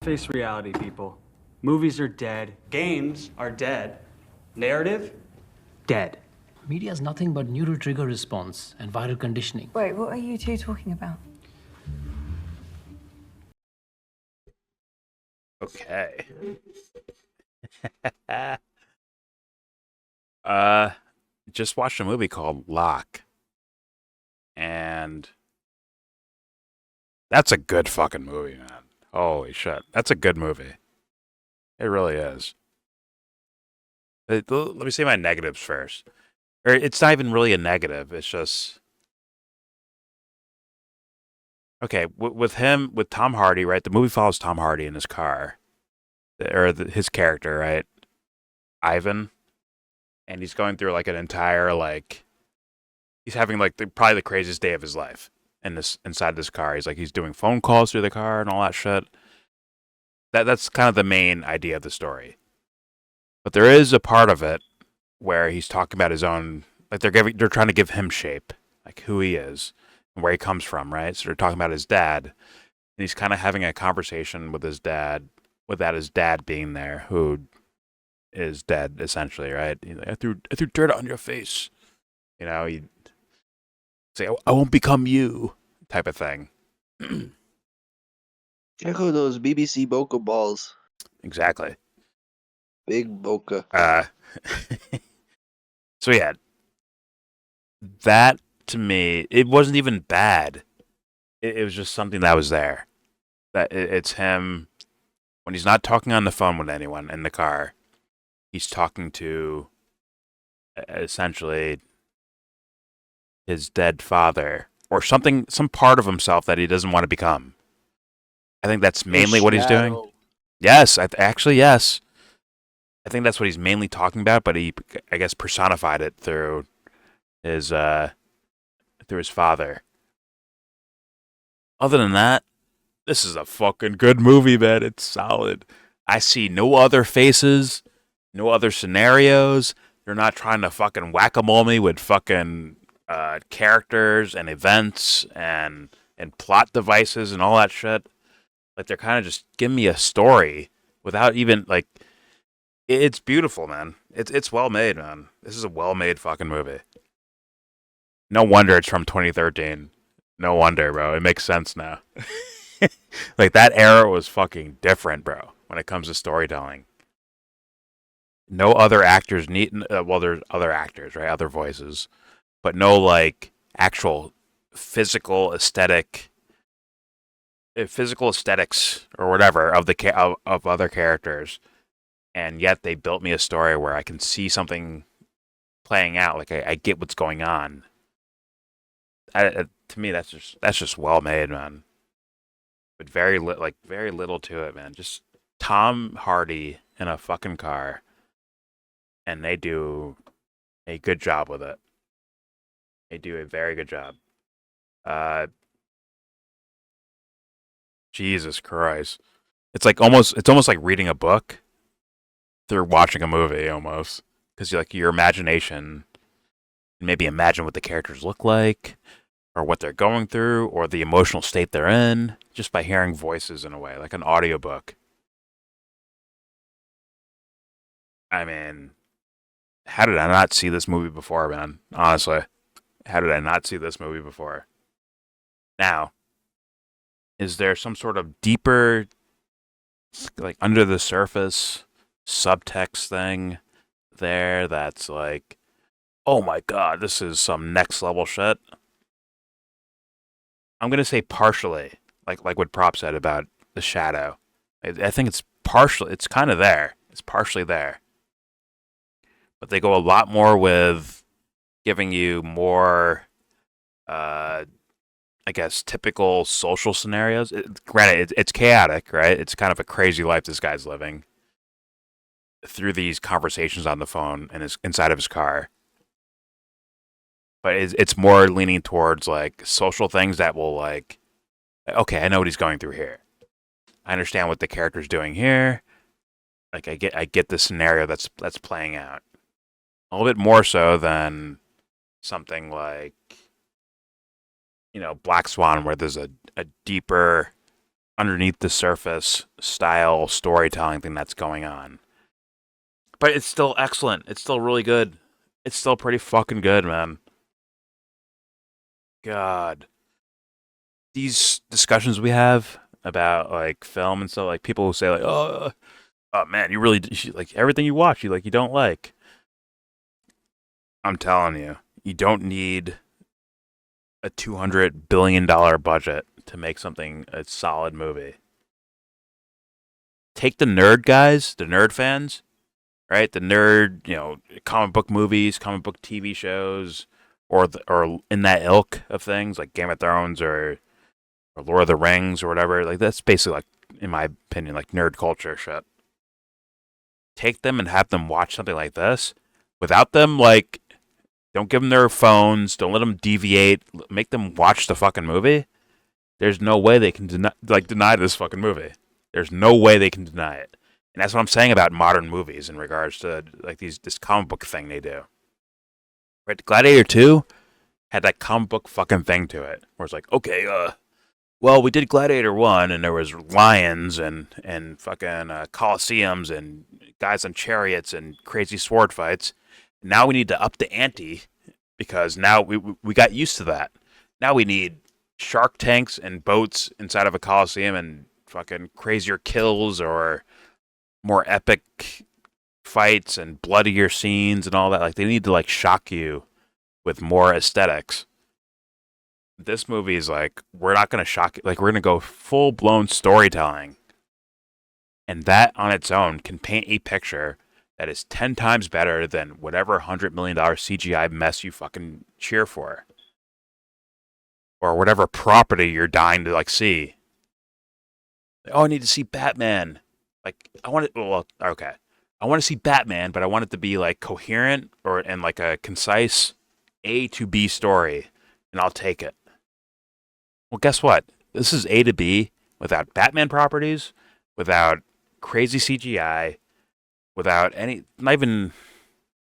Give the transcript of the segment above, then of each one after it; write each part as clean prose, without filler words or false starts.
Face reality, people. Movies are dead. Games are dead. Narrative? Dead. Media is nothing but neural trigger response and viral conditioning. Wait, what are you two talking about? Okay. uh, just watched a movie called Locke, and that's a good fucking movie, man. Holy shit, that's a good movie. It really is. Let me say my negatives first. Or it's not even really a negative. It's just okay with him, with Tom Hardy, right? The movie follows Tom Hardy in his car, his character, right? Ivan, and he's going through like an entire like he's having like probably the craziest day of his life inside this car. He's doing phone calls through the car and all that shit. That's kind of the main idea of the story. But there is a part of it where he's talking about his own, like they're trying to give him shape, like who he is and where he comes from, right? So they're talking about his dad, and he's kind of having a conversation with his dad without his dad being there, who is dead essentially, right? He's like, I threw dirt on your face, he say, I won't become you, type of thing. Check out those BBC Boca balls. Exactly. Big Boca. So yeah, that to me, it wasn't even bad. It was just something that was there. It's him when he's not talking on the phone with anyone in the car. He's talking to essentially his dead father or something, some part of himself that he doesn't want to become. I think that's mainly what he's doing. Yes, yes. I think that's what he's mainly talking about, but he, I guess, personified it through his father. Other than that, this is a fucking good movie, man. It's solid. I see no other faces, no other scenarios. They're not trying to fucking whack-a-mole me with fucking characters and events and plot devices and all that shit. Like, they're kind of just giving me a story without even, like, it's beautiful, man. It's well made, man. This is a well made fucking movie. No wonder it's from 2013. No wonder, bro. It makes sense now. Like, that era was fucking different, bro, when it comes to storytelling. No other actors need, well, there's other actors, right? Other voices. But no, like, actual physical aesthetics or whatever of other characters. And yet they built me a story where I can see something playing out. Like, I get what's going on. To me, that's just well made, man. But very little to it, man. Just Tom Hardy in a fucking car, and they do a good job with it. They do a very good job. Jesus Christ, it's almost like reading a book through watching a movie, almost, because your imagination, maybe imagine what the characters look like, or what they're going through, or the emotional state they're in, just by hearing voices in a way, like an audiobook. I mean, how did I not see this movie before, man? Honestly, how did I not see this movie before? Now, is there some sort of deeper, like, under the surface subtext thing there that's like, oh my god, this is some next level shit? I'm gonna say partially, like what Prop said about The Shadow. I think it's partially, it's kind of there. It's partially there. But they go a lot more with giving you more, I guess, typical social scenarios. Granted, it's chaotic, right? It's kind of a crazy life this guy's living through these conversations on the phone and inside of his car. But it's more leaning towards, like, social things that will, like, okay, I know what he's going through here. I understand what the character's doing here. Like, I get the scenario that's playing out. A little bit more so than something like, Black Swan, where there's a deeper underneath the surface style storytelling thing that's going on. But it's still excellent. It's still really good. It's still pretty fucking good, man. God. These discussions we have about like film and stuff, like people who say like, oh man, you really like everything you watch, you don't like. I'm telling you, you don't need a $200 billion budget to make something a solid movie. Take the nerd guys, the nerd fans, right? The nerd, comic book movies, comic book TV shows, or in that ilk of things like Game of Thrones or Lord of the Rings or whatever. Like that's basically like, in my opinion, like nerd culture shit. Take them and have them watch something like this without them like. Don't give them their phones. Don't let them deviate. Make them watch the fucking movie. There's no way they can deny this fucking movie. There's no way they can deny it. And that's what I'm saying about modern movies in regards to like this comic book thing they do. Right? Gladiator 2 had that comic book fucking thing to it. Where it's like, okay, well, we did Gladiator 1 and there was lions and fucking coliseums and guys on chariots and crazy sword fights. Now we need to up the ante because now we got used to that. Now we need shark tanks and boats inside of a coliseum and fucking crazier kills or more epic fights and bloodier scenes and all that. Like they need to like shock you with more aesthetics. This movie is like, we're not going to shock you. Like we're going to go full blown storytelling. And that on its own can paint a picture that is 10 times better than whatever $100 million CGI mess you fucking cheer for. Or whatever property you're dying to, like, see. Oh, I need to see Batman. Like, I want to see Batman, but I want it to be, like, coherent and, like, a concise A to B story. And I'll take it. Well, guess what? This is A to B without Batman properties, without crazy CGI, without not even,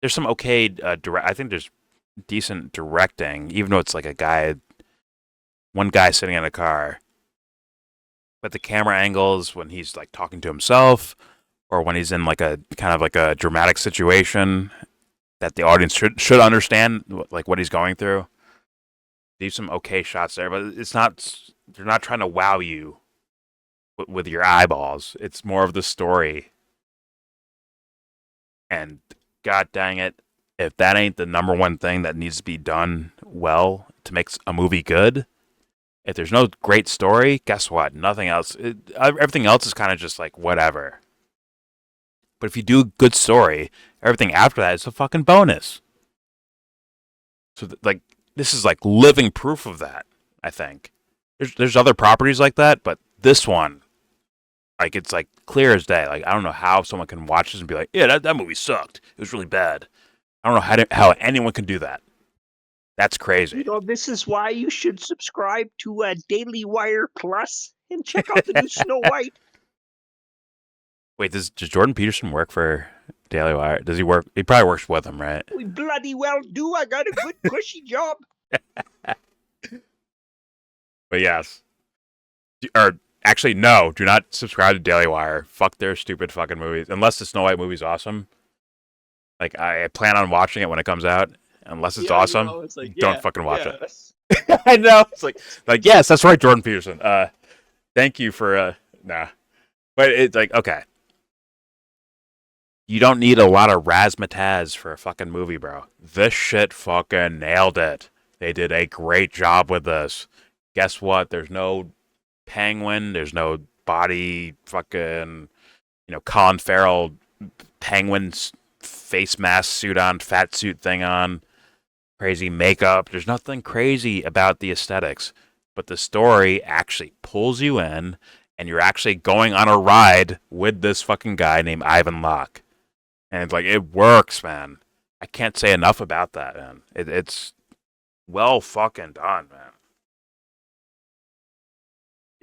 there's some okay, I think there's decent directing, even though it's like one guy sitting in a car. But the camera angles when he's like talking to himself, or when he's in like a kind of like a dramatic situation that the audience should understand, like what he's going through. There's some okay shots there, but they're not trying to wow you with your eyeballs. It's more of the story. And god dang it, if that ain't the number one thing that needs to be done well to make a movie good, if there's no great story, guess what? Nothing else. Everything else is kind of just like whatever. But if you do a good story, everything after that is a fucking bonus. So this is like living proof of that, I think. There's other properties like that, but this one, like, it's like clear as day. Like, I don't know how someone can watch this and be like, yeah, that movie sucked. It was really bad. I don't know how anyone can do that. That's crazy. This is why you should subscribe to Daily Wire Plus and check out the new Snow White. Wait, does Jordan Peterson work for Daily Wire? Does he work? He probably works with them, right? We bloody well do. I got a good cushy job. But yes. Or actually, no. Do not subscribe to Daily Wire. Fuck their stupid fucking movies. Unless the Snow White movie's awesome. Like, I plan on watching it when it comes out. Unless it's awesome, it's like, don't fucking watch it. I know. It's like yes, that's right, Jordan Peterson. Thank you for nah. But it's like, okay. You don't need a lot of razzmatazz for a fucking movie, bro. This shit fucking nailed it. They did a great job with this. Guess what? There's no penguin. There's no body fucking, Colin Farrell penguin's face mask suit on, fat suit thing on, crazy makeup. There's nothing crazy about the aesthetics, but the story actually pulls you in, and you're actually going on a ride with this fucking guy named Ivan Locke. And it's like, it works, man. I can't say enough about that, man. It's well fucking done, man.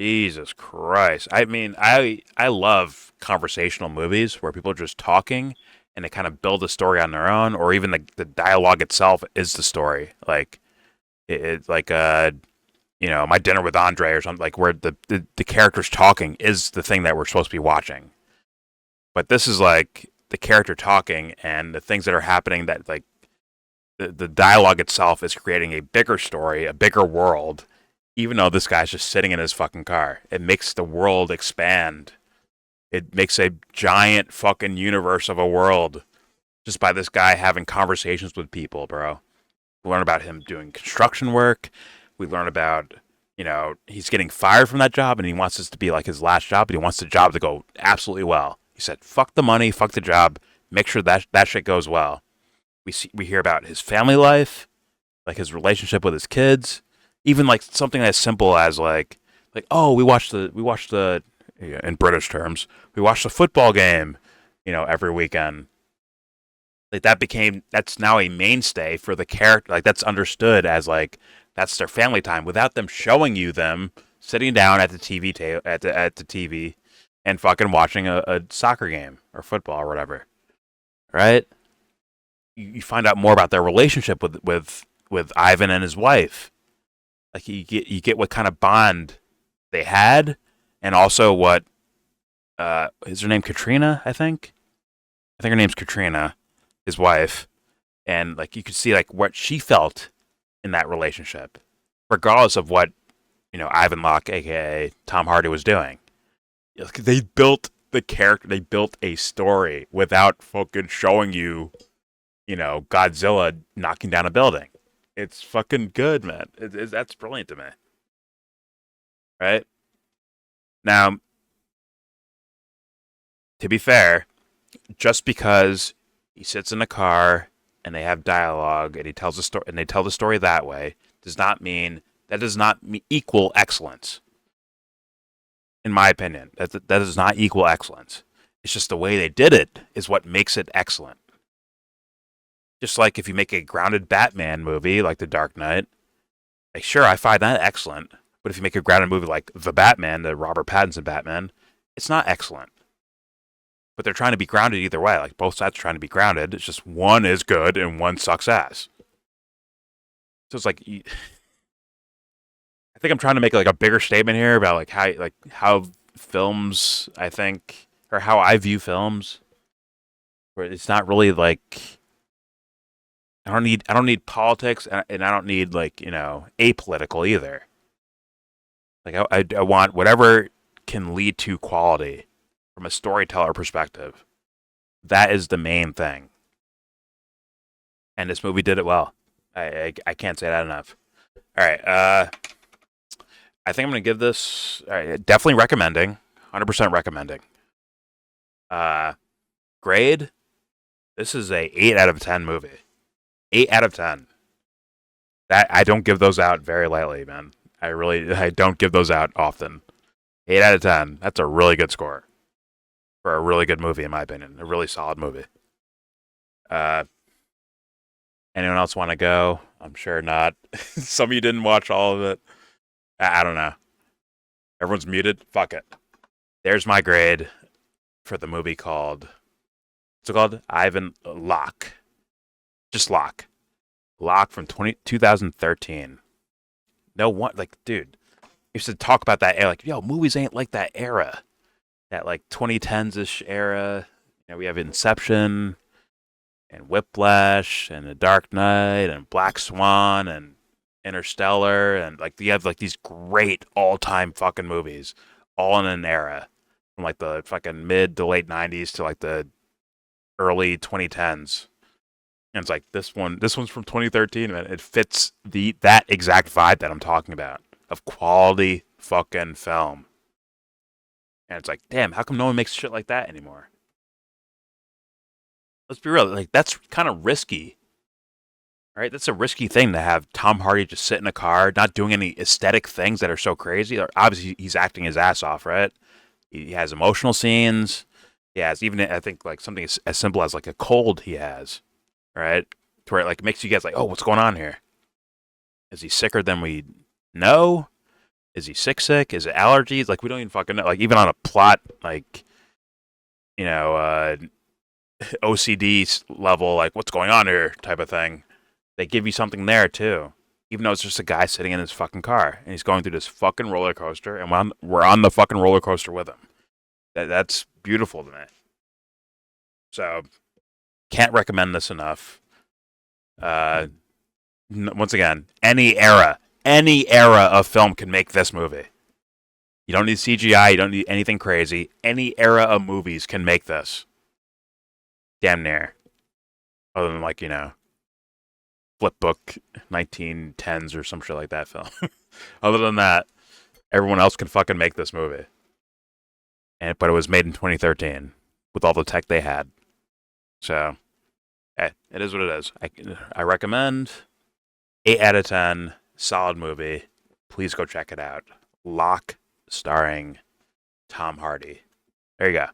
Jesus Christ. I mean, I love conversational movies where people are just talking and they kind of build a story on their own, or even the dialogue itself is the story. Like, it's like My Dinner with Andre or something, like where the characters talking is the thing that we're supposed to be watching. But this is like the character talking and the things that are happening that like the dialogue itself is creating a bigger story, a bigger world, even though this guy's just sitting in his fucking car. It makes the world expand. It makes a giant fucking universe of a world just by this guy having conversations with people, bro. We learn about him doing construction work. We learn about, he's getting fired from that job and he wants this to be like his last job, but he wants the job to go absolutely well. He said, fuck the money, fuck the job, make sure that shit goes well. We hear about his family life, like his relationship with his kids, even like something as simple as oh, we watched the in British terms, we watched the football game, every weekend. Like that's now a mainstay for the character. Like that's understood as like that's their family time without them showing you them sitting down at the TV and fucking watching a soccer game or football or whatever, right? You find out more about their relationship with Ivan and his wife. Like you get what kind of bond they had, and also what is her name Katrina? I think her name's Katrina, his wife, and like you could see like what she felt in that relationship, regardless of what Ivan Locke, aka Tom Hardy, was doing. They built the character, they built a story without fucking showing you, Godzilla knocking down a building. It's fucking good, man. That's brilliant to me. Right? Now, to be fair, just because he sits in a car and they have dialogue and he tells a story and they tell the story that way does not equal excellence. In my opinion, that does not equal excellence. It's just the way they did it is what makes it excellent. Just like if you make a grounded Batman movie like The Dark Knight, like sure, I find that excellent. But if you make a grounded movie like The Batman, the Robert Pattinson Batman, it's not excellent. But they're trying to be grounded either way. Like both sides are trying to be grounded. It's just one is good and one sucks ass. So it's like I think I'm trying to make like a bigger statement here about how films I think or how I view films, where it's not really like I don't need politics and I don't need apolitical either. Like I want whatever can lead to quality from a storyteller perspective. That is the main thing. And this movie did it well. I can't say that enough. All right. I think I'm going to give this definitely recommending. 100% recommending. Grade. This is a 8 out of 10 movie. 8 out of 10. That I don't give those out very lightly, man. I don't give those out often. 8 out of 10. That's a really good score for a really good movie, in my opinion. A really solid movie. Anyone else want to go? I'm sure not. Some of you didn't watch all of it. I don't know. Everyone's muted. Fuck it. There's my grade for the movie called. What's it called? Ivan Locke. Just Locke. Locke from 2013. No one, dude, used to talk about that era. Like, yo, movies ain't like that era. That, 2010s-ish era. We have Inception, and Whiplash, and The Dark Knight, and Black Swan, and Interstellar, and, you have, these great all-time fucking movies. All in an era. From, the fucking mid to late 90s to, the early 2010s. And it's this one's from 2013, man. It fits that exact vibe that I'm talking about of quality fucking film. And it's damn, how come no one makes shit like that anymore? Let's be real, that's kind of risky. Right? That's a risky thing to have Tom Hardy just sit in a car, not doing any aesthetic things that are so crazy. Obviously, he's acting his ass off, right? He has emotional scenes. He has even, I think, something as simple as a cold he has. Right? To where it makes you guys oh, what's going on here? Is he sicker than we know? Is he sick? Is it allergies? We don't even fucking know. Even on a plot, OCD level, what's going on here type of thing. They give you something there too. even though it's just a guy sitting in his fucking car and he's going through this fucking roller coaster, and we're on the fucking roller coaster with him. That's beautiful to me. So, can't recommend this enough. Once again, any era of film can make this movie. You don't need CGI. You don't need anything crazy. Any era of movies can make this. Damn near. Other than, like, Flip Book 1910s or some shit like that film. Other than that, everyone else can fucking make this movie. But it was made in 2013 with all the tech they had. So, it is what it is. I recommend 8 out of 10. Solid movie. Please go check it out. Locke, starring Tom Hardy. There you go.